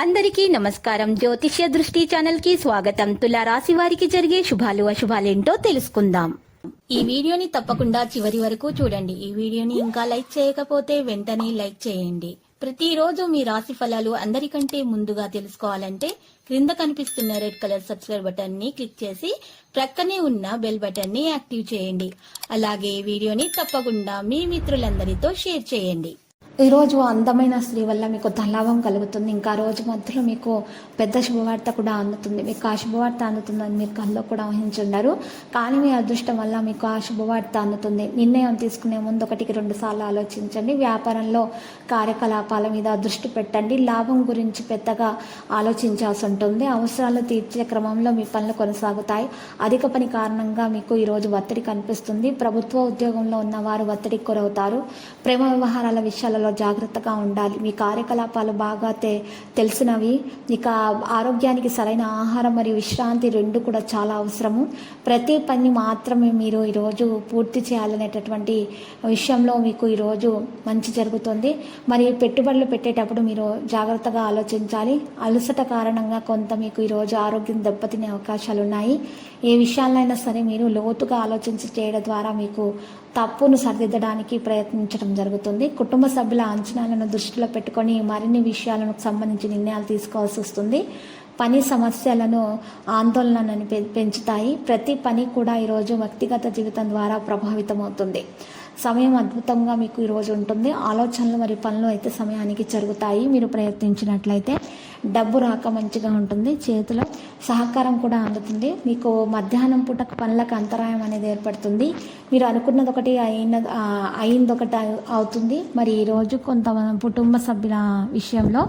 అందరికీ నమస్కారం. జ్యోతిష్య దృష్టి ఛానల్ కి స్వాగతం. తులా రాశి వారికి జరిగే శుభాలు అశుభాలేంటో తెలుసుకుందాం. ఈ వీడియోని తప్పకుండా చివరి వరకు చూడండి. ఈ వీడియోని ఇంకా లైక్ చేయకపోతే వెంటనే లైక్ చేయండి. ప్రతిరోజు మీ రాశి ఫలాలు అందరికంటే ముందుగా తెలుసుకోవాలంటే క్రింద కనిపిస్తున్న రెడ్ కలర్ సబ్స్క్రైబ్ బటన్ ని క్లిక్ చేసి ప్రక్కనే ఉన్న బెల్ బటన్ ని యాక్టివ్ చేయండి. అలాగే వీడియోని తప్పకుండా మీ మిత్రులందరితో షేర్ చేయండి. ఈరోజు అందమైన స్త్రీ వల్ల మీకు ధనలాభం కలుగుతుంది. ఇంకా రోజు మధ్యలో మీకు పెద్ద శుభవార్త కూడా అందుతుంది. మీకు ఆ శుభవార్త అందుతుందని మీరు కల్లో కూడా ఊహించుండరు. కానీ మీ అదృష్టం వల్ల మీకు ఆ శుభవార్త అందుతుంది. నిర్ణయం తీసుకునే ముందు 1-2 సార్లు ఆలోచించండి. వ్యాపారంలో కార్యకలాపాల మీద దృష్టి పెట్టండి. లాభం గురించి పెద్దగా ఆలోచించాల్సి ఉంటుంది. అవసరాలు తీర్చే క్రమంలో మీ పనులు కొనసాగుతాయి. అధిక పని కారణంగా మీకు ఈరోజు ఒత్తిడి కనిపిస్తుంది. ప్రభుత్వ ఉద్యోగంలో ఉన్న వారు ఒత్తిడికి గురవుతారు. ప్రేమ వ్యవహారాల విషయాలలో జాగ్రత్తగా ఉండాలి. మీ కార్యకలాపాలు బాగా తెలిసినవి. ఇక ఆరోగ్యానికి సరైన ఆహారం మరియు విశ్రాంతి రెండు కూడా చాలా అవసరము. ప్రతి పని మాత్రమే మీరు ఈరోజు పూర్తి చేయాలనేటటువంటి విషయంలో మీకు ఈరోజు మంచి జరుగుతుంది. మరి పెట్టుబడులు పెట్టేటప్పుడు మీరు జాగ్రత్తగా ఆలోచించాలి. అలసట కారణంగా కొంత మీకు ఈరోజు ఆరోగ్యం దెబ్బతినే అవకాశాలు ఉన్నాయి. ఏ విషయాలైనా సరే మీరు లోతుగా ఆలోచించి చేయడం ద్వారా మీకు తప్పును సరిదిద్దడానికి ప్రయత్నించడం జరుగుతుంది. కుటుంబ సభ్యుల అంచనాలను దృష్టిలో పెట్టుకొని మరిన్ని విషయాలకు సంబంధించి నిర్ణయాలు తీసుకోవాల్సి వస్తుంది. పని సమస్యలను ఆందోళనను పెంచుతాయి. ప్రతి పని కూడా ఈరోజు వ్యక్తిగత జీవితం ద్వారా ప్రభావితమవుతుంది. సమయం అద్భుతంగా మీకు ఈరోజు ఉంటుంది. ఆలోచనలు మరియు పనులు అయితే సమయానికి జరుగుతాయి. మీరు ప్రయత్నించినట్లయితే డబ్బు రాక మంచిగా ఉంటుంది. చేతిలో సహకారం కూడా అందుతుంది. మీకు మధ్యాహ్నం పూట పనులకు అంతరాయం అనేది ఏర్పడుతుంది. మీరు అనుకున్నది ఒకటి అయిందొకటి అవుతుంది. మరి ఈరోజు కొంత కుటుంబ సభ్యుల విషయంలో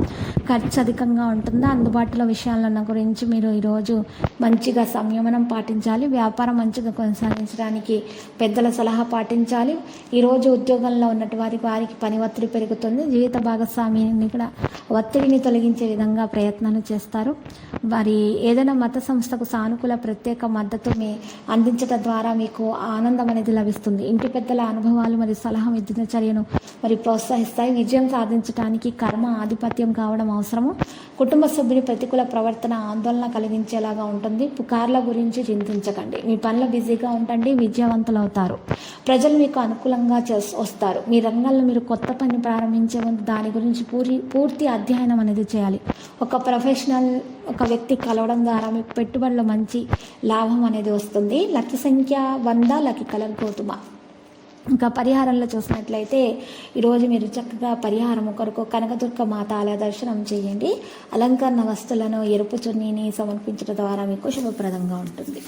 ఖర్చు అధికంగా ఉంటుంది. అందుబాటులో విషయాల గురించి మీరు ఈరోజు మంచిగా సంయమనం పాటించాలి. వ్యాపారం మంచిగా కొనసాగించడానికి పెద్దల సలహా పాటించాలి. ఈరోజు ఉద్యోగంలో ఉన్నటువంటి వారికి పని ఒత్తిడి పెరుగుతుంది. జీవిత భాగస్వామిని కూడా ఒత్తిడిని తొలగించే విధంగా ప్రయత్నాలు చేస్తారు. మరి ఏదైనా మత సంస్థకు సానుకూల ప్రత్యేక మద్దతు అందించడం ద్వారా మీకు ఆనందం అనేది లభిస్తుంది. ఇంటి పెద్దల అనుభవాలు మరియు సలహా దినచర్యను మరి ప్రోత్సహిస్తాయి. విజయం సాధించడానికి కర్మ ఆధిపత్యం కావడం అవసరము. కుటుంబ సభ్యుని ప్రతికూల ప్రవర్తన ఆందోళన కలిగించేలాగా ఉంటుంది. పుకార్ల గురించి చింతించకండి. మీ పనులు బిజీగా ఉండండి. విజయవంతులు అవుతారు. ప్రజలు మీకు అనుకూలంగా వస్తారు. మీ రంగాల్లో మీరు కొత్త పని ప్రారంభించే ముందు దాని గురించి పూర్తి అధ్యయనం అనేది చేయాలి. ఒక వ్యక్తి కలవడం ద్వారా మీకు పెట్టుబడిలో మంచి లాభం అనేది వస్తుంది. లక్కీ సంఖ్య 100, లక్కీ కలర్ గోధుమ. ఇంకా పరిహారంలో చూసినట్లయితే ఈరోజు మీరు చక్కగా పరిహారం కొరకు కనకదుర్గ మాత ఆలయ దర్శనం చేయండి. అలంకరణ వస్తువులను ఎరుపు చున్నీని సమర్పించడం ద్వారా మీకు శుభప్రదంగా ఉంటుంది.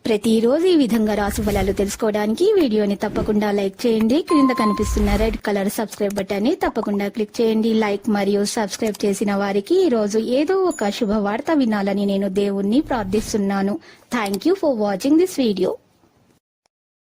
ప్రతిరోజు ఈ విధంగా రాశి ఫలాలు తెలుసుకోవడానికి వీడియోని తప్పకుండా లైక్ చేయండి. క్రింద కనిపిస్తున్న రెడ్ కలర్ సబ్స్క్రైబ్ బటన్ ని తప్పకుండా క్లిక్ చేయండి. లైక్ మరియు సబ్స్క్రైబ్ చేసిన వారికి ఈ రోజు ఏదో ఒక శుభవార్త వినాలని నేను దేవుణ్ణి ప్రార్థిస్తున్నాను. Thank you for watching this video.